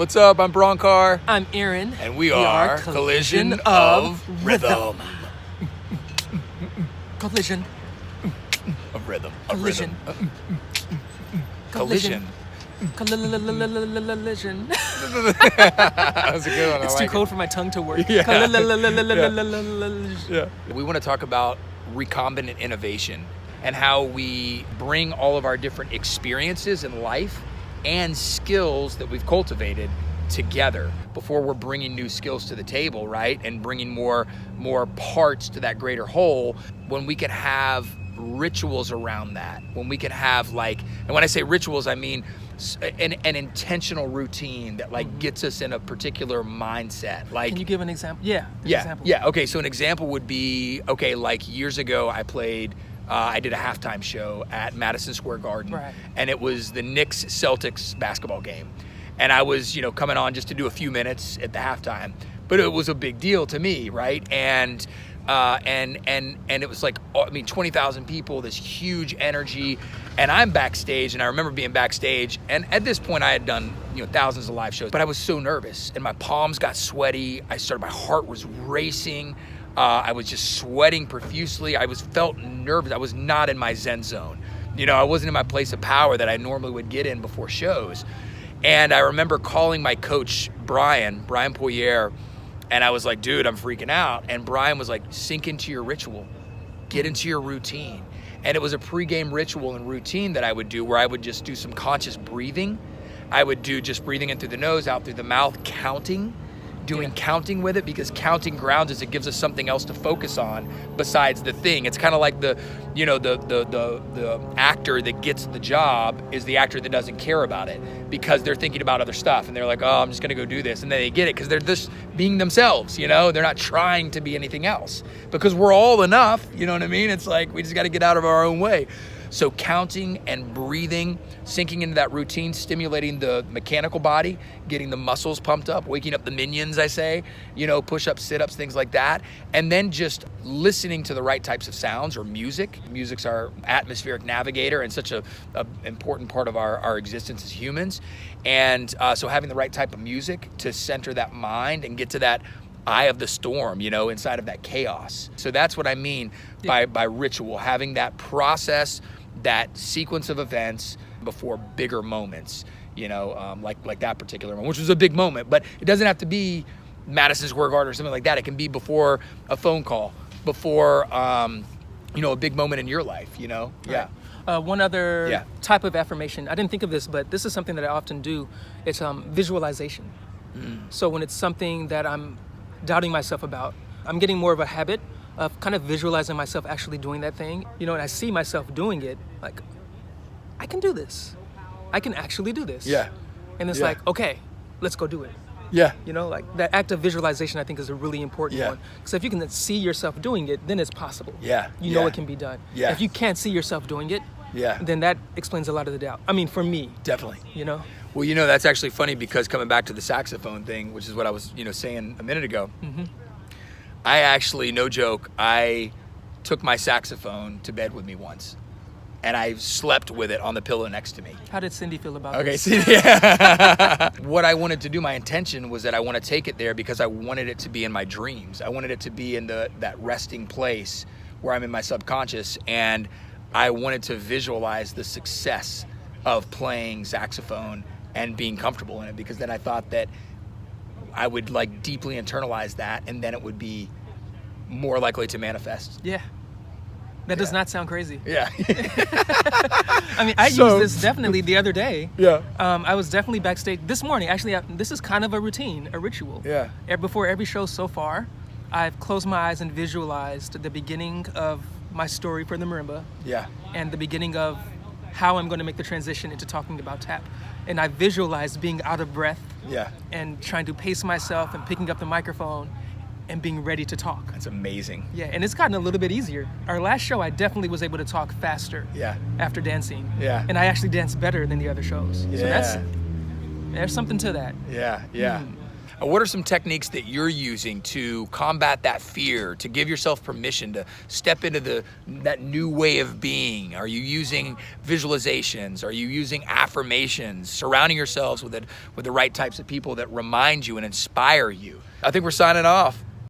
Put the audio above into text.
What's up? I'm Bronkar. I'm Aaron. And we are Collision of Rhythm. Collision. Of Rhythm. Collision. Collision. Collision. That was a good one. It's too cold for my tongue to work. Yeah. Yeah. We want to talk about recombinant innovation and how we bring all of our different experiences in life and skills that we've cultivated together before we're bringing new skills to the table, right? And bringing more parts to that greater whole, when we can have rituals around that, when we can have and when I say rituals, I mean an intentional routine that gets us in a particular mindset. Can you give an example? Yeah. Example. Yeah. Okay. So an example would be, years ago I did a halftime show at Madison Square Garden, right. And it was the Knicks-Celtics basketball game. And I was, coming on just to do a few minutes at the halftime, but it was a big deal to me, right? And it was 20,000 people, this huge energy, and I'm backstage, and I remember being backstage, and at this point I had done, thousands of live shows, but I was so nervous, and my palms got sweaty. My heart was racing. I was just sweating profusely. Felt nervous. I was not in my Zen zone. I wasn't in my place of power that I normally would get in before shows. And I remember calling my coach, Brian Poirier, and I was like, dude, I'm freaking out. And Brian was like, sink into your ritual. Get into your routine. And it was a pregame ritual and routine that I would do where I would just do some conscious breathing. I would do just breathing in through the nose, out through the mouth, counting with it, because counting grounds us. It gives us something else to focus on besides the thing. It's kind of like the actor that gets the job is the actor that doesn't care about it because they're thinking about other stuff, and they're like, oh, I'm just gonna go do this, and then they get it because they're just being themselves. They're not trying to be anything else because we're all enough. You know what I mean? It's like we just got to get out of our own way. So counting and breathing, sinking into that routine, stimulating the mechanical body, getting the muscles pumped up, waking up the minions, I say, push-ups, sit-ups, things like that. And then just listening to the right types of sounds or music. Music's our atmospheric navigator and such a important part of our existence as humans. And so having the right type of music to center that mind and get to that eye of the storm, inside of that chaos. So that's what I mean by ritual, having that process, that sequence of events before bigger moments, like that particular one, which was a big moment, but it doesn't have to be Madison Square Garden or something like that. It can be before a phone call, before, a big moment in your life, Right. Yeah. One other type of affirmation, I didn't think of this, but this is something that I often do. It's visualization. So when it's something that I'm doubting myself about, I'm getting more of a habit of kind of visualizing myself actually doing that thing, and I see myself doing it, like, I can do this. I can actually do this. Yeah. And it's like, okay, let's go do it. Yeah. That act of visualization, I think, is a really important one. Because if you can see yourself doing it, then it's possible. Yeah. You know it can be done. Yeah. If you can't see yourself doing it, then that explains a lot of the doubt. I mean, for me. Definitely. Well, that's actually funny because coming back to the saxophone thing, which is what I was, saying a minute ago, I actually, no joke, I took my saxophone to bed with me once, and I slept with it on the pillow next to me. How did Cindy feel about this? this? What I wanted to do, my intention was that I want to take it there because I wanted it to be in my dreams. I wanted it to be in that resting place where I'm in my subconscious, and I wanted to visualize the success of playing saxophone and being comfortable in it, because then I thought that I would deeply internalize that, and then it would be more likely to manifest. Yeah. That does not sound crazy. Yeah. I mean, I used this definitely the other day. Yeah. I was definitely backstage this morning. Actually, this is kind of a routine, a ritual. Yeah. Before every show so far, I've closed my eyes and visualized the beginning of my story for the marimba. Yeah. And the beginning of how I'm going to make the transition into talking about tap. And I visualized being out of breath. Yeah. And trying to pace myself and picking up the microphone and being ready to talk. That's amazing. Yeah, and it's gotten a little bit easier. Our last show, I definitely was able to talk faster. Yeah. After dancing. Yeah. And I actually danced better than the other shows. Yeah. So there's something to that. Yeah, yeah. What are some techniques that you're using to combat that fear, to give yourself permission to step into that new way of being? Are you using visualizations? Are you using affirmations? Surrounding yourselves with the right types of people that remind you and inspire you? I think we're signing off.